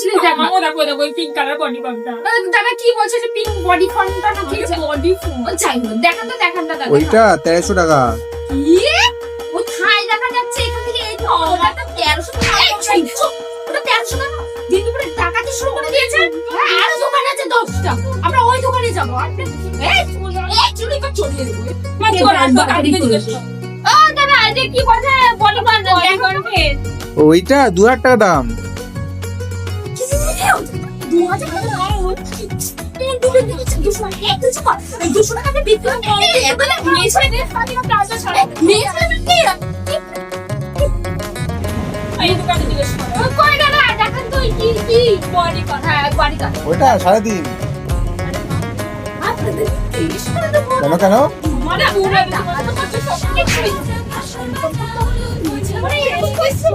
বলছিলিস দেখ না। দেখো ওই পিঙ্ক কালার বডি ফর্মটা। দাদা কি বলছে যে পিঙ্ক বডি ফর্মটা না ঠিক আছে বডি ফর্ম। যাই হোক দেখান তো দাদা। ওইটা 1300 টাকা। ইয়ে ও থাই দেখা যাচ্ছে এখান থেকে এই তো ওটা 1300 টাকা। এই চুপ ওটা 1300 টাকা দিন দুপুরে ডাকাতি শুরু করে দিয়েছে। হ্যাঁ আর দোকান আছে 10টা আমরা ওই দোকানে যাব। এই চুরি করে চলিয়ে দেব। মানে তোর আদিকে জিজ্ঞেস কর। ও দাদা এটা কি বলছে বডি ফর্ম ওইটা 2000 টাকা দাম। 2000 টাকা ডুবে দিচ্ছে 200 টাকা 200 টাকা বিক্রি করে এবারে মেশে দিয়ে ফাটিয়ে প্লাজা ছাড়ে মেশে কি এই দোকানে জিজ্ঞেস কর। কই দাদা দেখেন তো কি বডি কথা হ্যাঁ বডি কথা ওইটা 3.5। আপনাদের জিজ্ঞেস করে তো কেন? মানে পুরো টাকা তো কত সব কিছু মানে এই কইছে